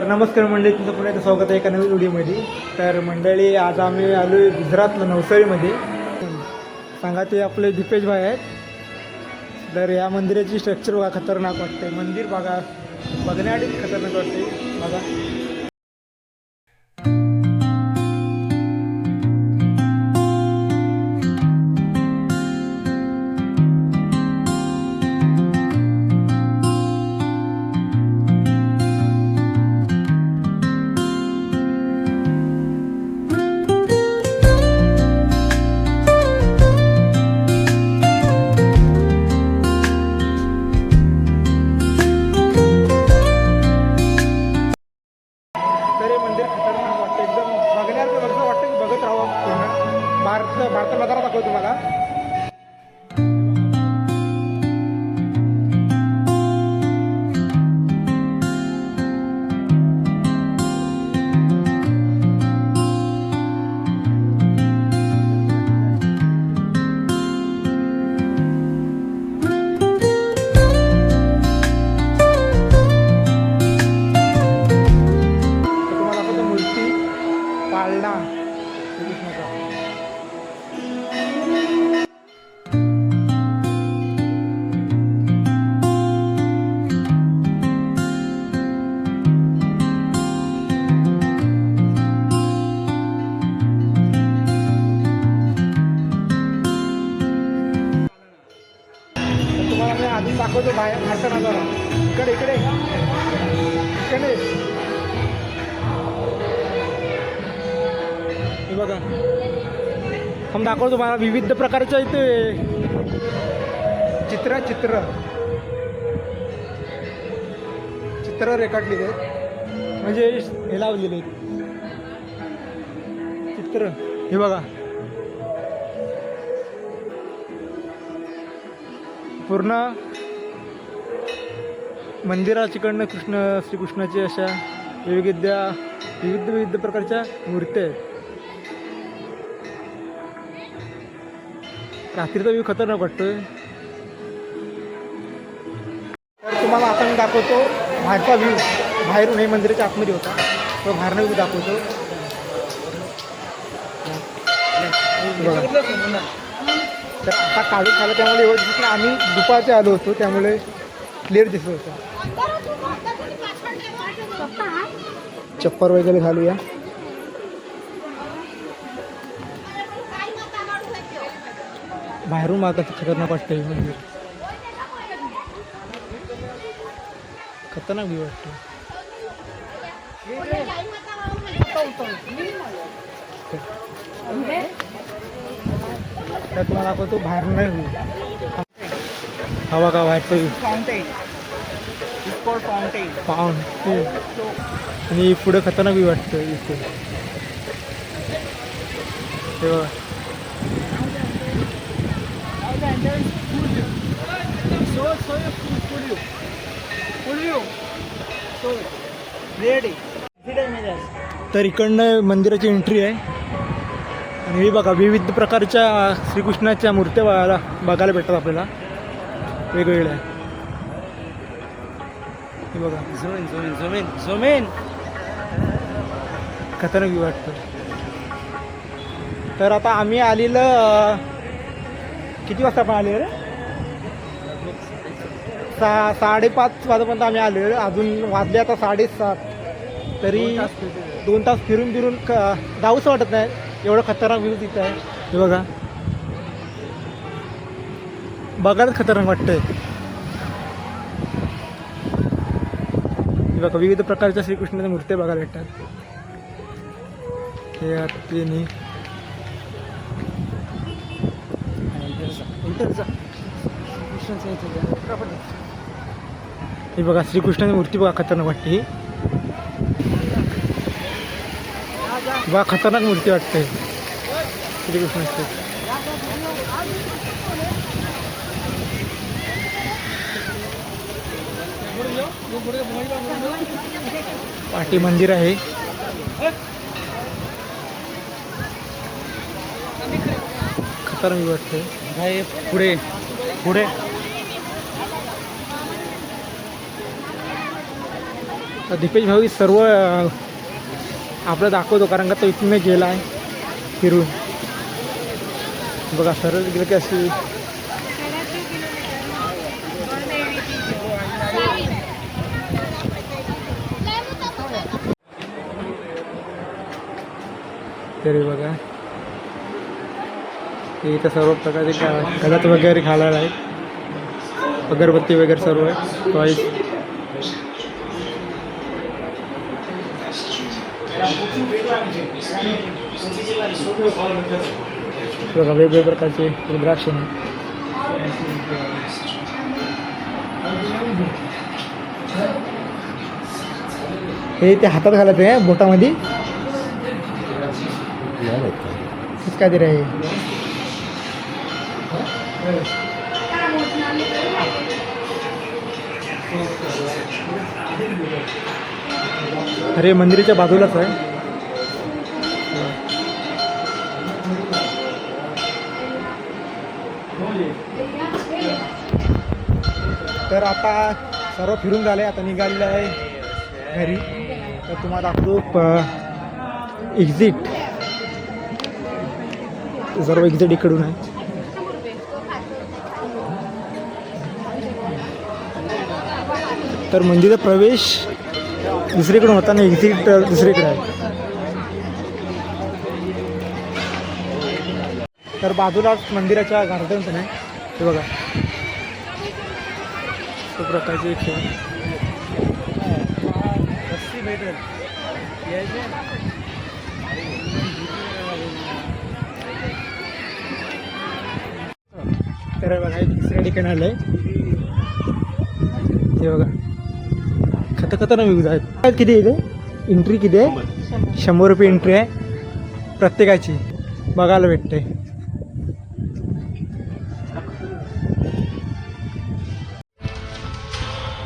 तर नमस्कार मंडळी, तुमचं पुन्हा एकदा स्वागत आहे एका नवीन व्हिडिओमध्ये. तर मंडळी, आज आम्ही आलो आहे गुजरातला नवसारीमध्ये. सांगा, ते आपले दीपेश भाई आहेत. तर या मंदिराची स्ट्रक्चर बघा, खतरनाक वाटते. मंदिर बघा, बघण्याआधीच खतरनाक वाटते बघा. तर हे मंदिर खतरनाक वाटतं, एकदम बघण्यासारखं असं वाटतं की बघत राहावं पूर्ण. भारत नजारा दाखवतो तुम्हाला. पाळणा श्रीकृष्णाचा. तुम्हाला मी आधी दाखवतो बाहेरचा नजारा. इकडे इकडे इकडे हे बघा, हम दाखवतो तुम्हाला. विविध प्रकारच्या इथे चित्र रेखाटलेले आहेत, म्हणजे हे लावलेले आहेत चित्र. हे बघा, पूर्ण मंदिराच्याकडनं श्रीकृष्णाची अशा विविध प्रकारच्या मूर्त्या आहेत. रात्रीचा व्ह्यू खतरनाक वाटतोय. तर तुम्हाला आता मी दाखवतो बाहेरचा व्ह्यू. बाहेरून हे मंदिराच्या आतमध्ये होता, तो बाहेरनं व्ह्यू दाखवतो. तर आता काढून झालं त्यामुळे एवढं दिसत नाही. आम्ही दुपारचे आलो होतो त्यामुळे क्लिअर दिसत होतं. चप्पल वगैरे घालूया. बाहेरून मागं खतरनाक वाटतं हे मंदिर. खतरनाक व्ह्यू वाटतं. तर तुम्हाला दाखवतो बाहेरून नाही व्ह्यू. हवा का वाटतं फाउंटेन. आणि पुढं खतरनाक व्ह्यू वाटतं इथे. तेव्हा तर इकडनं मंदिराची एंट्री आहे. आणि हे बघा, विविध प्रकारच्या श्रीकृष्णाच्या मूर्त्या बघायला भेटतात आपल्याला, वेगवेगळ्या. हे बघा, झोमेन खतरनाक व्ह्यू वाटतं. तर आता आम्ही आलेलं किती वाजता आपण आले रे? 5:30 वाजेपर्यंत आम्ही आलो. अजून वाजले आता 7:30. तरी 2 तास फिरून जाऊच वाटत नाही, एवढं खतरनाक व्ह्यू तिथं आहे. हे बघा, बघायलाच खतरनाक वाटतंय. हे बघा, विविध प्रकारच्या श्रीकृष्णाच्या मूर्त्या बघायला भेटतात. हे बघा, श्रीकृष्णाची मूर्ती बघा, खतरनाक वाटते. ही बघा, खतरनाक मूर्ती वाटते श्रीकृष्णाची. पाठी मंदिर आहे. खतरनाक वाटते. पुढे पुढे दीपेश भाऊ सर्व आपलं दाखवतो, कारण का तो इथून गेला आहे फिरून. बघा सरळ गेलं की अशी तरी बघा हे इथं सर्व प्रकारचे गलत वगैरे खायला आहेत, अगरबत्ती वगैरे सर्व आहे. टॉईस बघा वेगवेगळ्या प्रकारचे रुद्राक्ष आहे. हे ते हातात घालत आहे बोटामध्ये काय तरी आहे. अरे मंदिराच्या बाजूलाच आहे. तर आता सर्व फिरून झाले, आता निघालेलं आहे घरी. तर तुम्हाला दाखवतो एक्झिट, सर्व एक्झिट इकडून आहे. तर मंदिराचा प्रवेश दुसरीकडून होता ना, एक्झिट दुसरीकडे आहे. तर बाजूलाच मंदिराच्या गार्डन पण आहे. हे बघा तो प्रकारचे खेळ तर बघा दुसऱ्या ठिकाणी आलं आहे. हे बघा खतरनाक व्ह्यूज आहेत. किती इथे एंट्री किती आहे? 100 रुपये एंट्री आहे प्रत्येकाची, बघायला भेटते.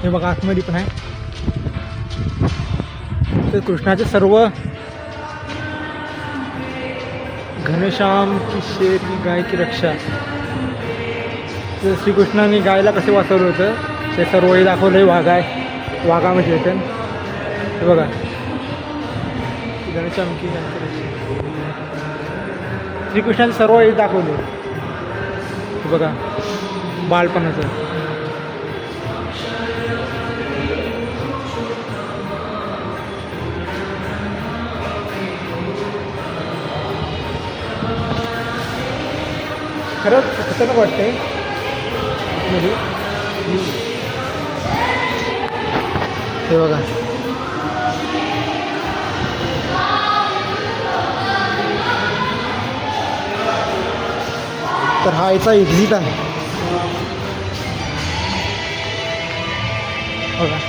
हे बघा आतमध्ये पण आहे. तर कृष्णाचे सर्व घनश्याम की शेर की गाय की रक्षा, तर श्रीकृष्णाने गायला कसे वाचवलं होतं ते सर्व हे दाखवलं आहे. वाघ आहे, वाघामध्ये येतं. हे बघा घनश्याम की गाय की रक्षा, श्रीकृष्णाने सर्व हे दाखवले. हे बघा बालपणाचं. खरंच खतरनाक वाटतंय. हे बघा तर हा याचा एक्झिट आहे. बघा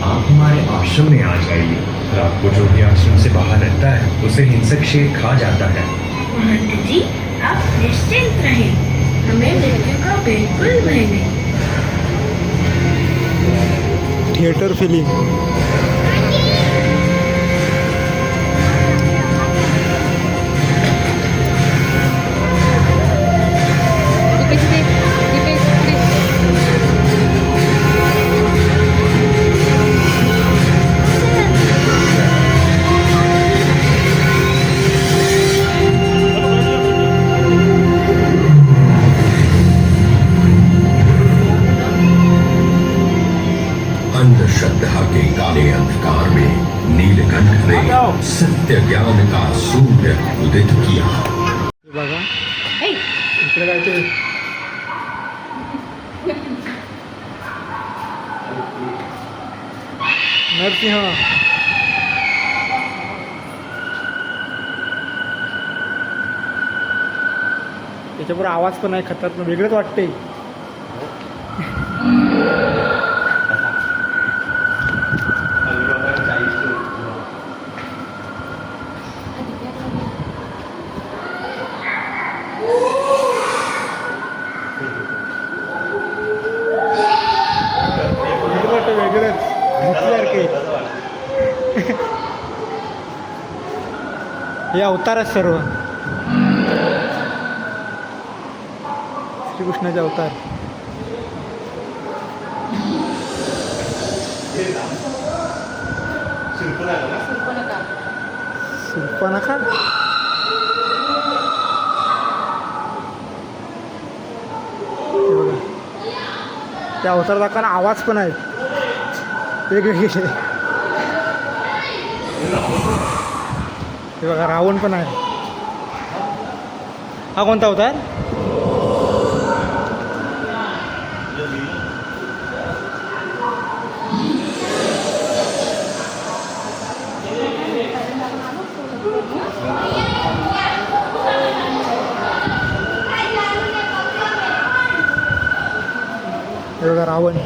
आप हमारे आश्रम में आ जाइए. रात को जो भी आश्रम से बाहर रहता है उसे हिंसक शेर खा जाता है. महंत जी आप निश्चिंत रहें, हमें मृत्यु का बिल्कुल भय नहीं. थिएटर फिल्म अंधश्रद्धा के काले अंधकार में नीलकंठ ने सत्य ज्ञान का सूर्य उदित किया. बघा इकडे जायचं. नरसिंह त्याच्याबरोबर आवाज पण आहे खतरनाक, वेगळंच वाटते. वेगळंच घेतल्यासारखे. हे अवतारच सर्व श्रीकृष्णाचे अवतार. शूर्पणखा हे बघा, त्या अवतार दाखवायला आवाज पण आहेत वेगवेगळे. हे बघा रावण पण आहे. हा कोणता अवतार? हे बघा रावण.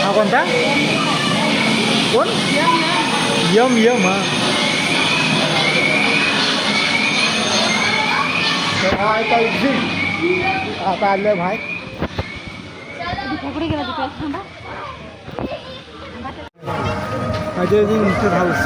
हा कोणता? कोण? यम. यम हा. हा आहे का एक्झिट. आता आलं भाई. कुठे गेला तिकडे थांबा. Ajay inter house.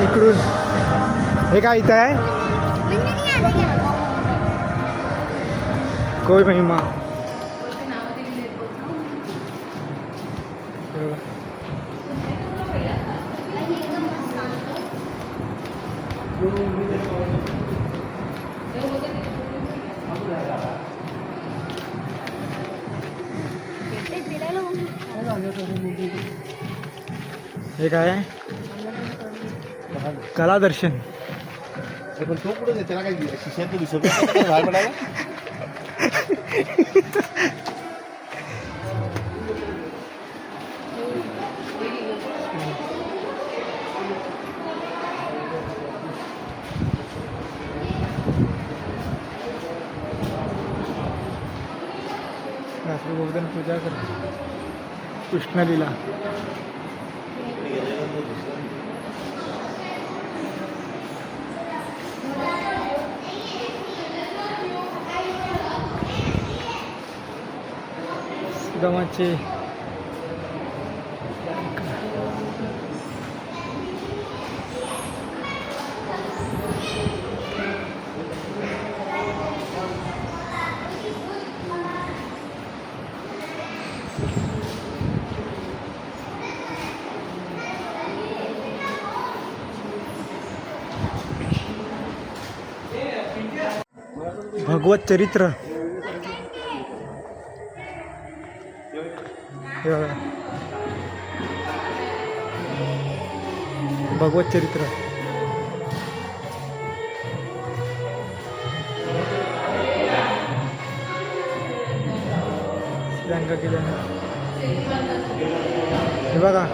इकडून हे काय इथं आहे? कोई महिमा. हे काय आहे? कला दर्शन. पण तो कुठे त्याला काय शिष्यात विसरतो बाहेर पडायला. रात्री गोवर्धन पूजा कर. कृष्णलीला. सुदामाचे भगवत चरित्र. हे बघा भगवत चरित्र. श्रीलंका केल्याने हे बघा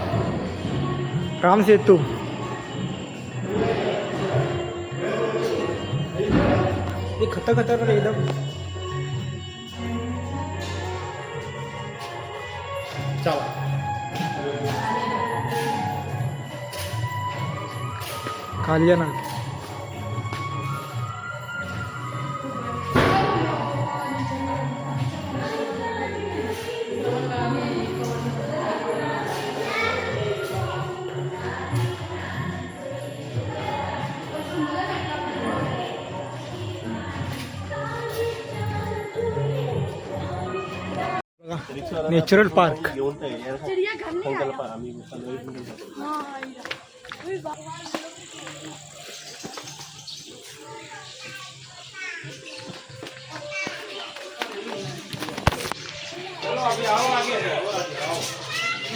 राम सेतू. हे खतर एकदम. कालियाना. Natural park.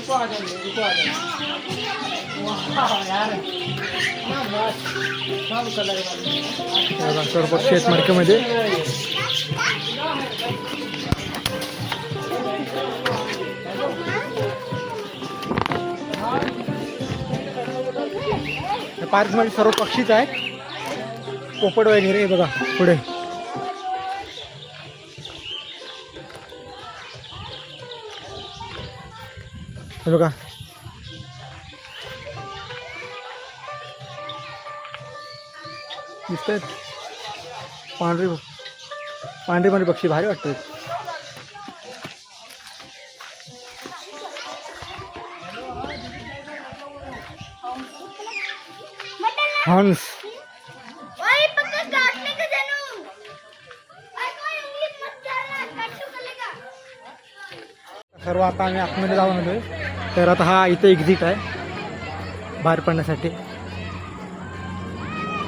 बघा, सर्व पक्षी आहेत मडक्यामध्ये. पार्कमध्ये सर्व पक्षीच आहेत, पोपट वगैरे. बघा पुढे हे बघा, दिसत आहेत पांढरे पांढरे पक्षी, भारी वाटतात. हंस सर्व आता आम्ही आतमध्ये जाऊन आलोय. तर आता हा इथे एक्झिट आहे बाहेर पडण्यासाठी.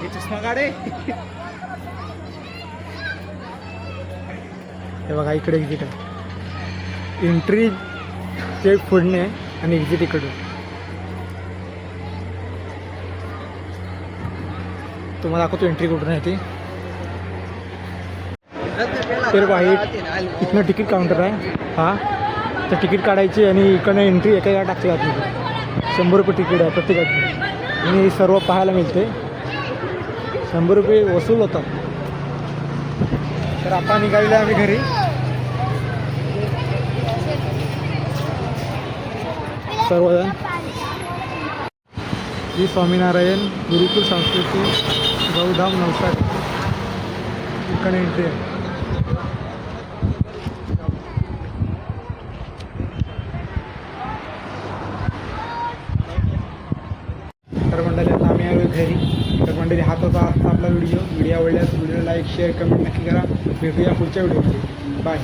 हे चष्मा काढे. हे बघा, इकडे एक्झिट आहे. एंट्री ते पुढणे आणि एक्झिट इकडे. तुम्हाला दाखवतो एंट्री कुठून आहे ती. तर बाहेर इथनं तिकीट काउंटर आहे हा. तर तिकीट काढायची आणि इकडनं एंट्री एका टाकली जाते. 100 रुपये तिकीट आहे प्रत्येकाची आणि सर्व पाहायला मिळते. 100 रुपये वसूल होतात. तर आता निघालेलो आम्ही घरी. सर्वजण. श्री स्वामीनारायण गुरुकुल संस्कृती गौधाम नवसारी इकडे एंट्री आहे. तर मंडळी आता आम्ही आलो घरी. तर मंडळी हात होता आपला व्हिडिओ आवडल्यास व्हिडिओ लाईक शेअर कमेंट नक्की करा. भेटूया पुढच्या व्हिडिओमध्ये. बाय.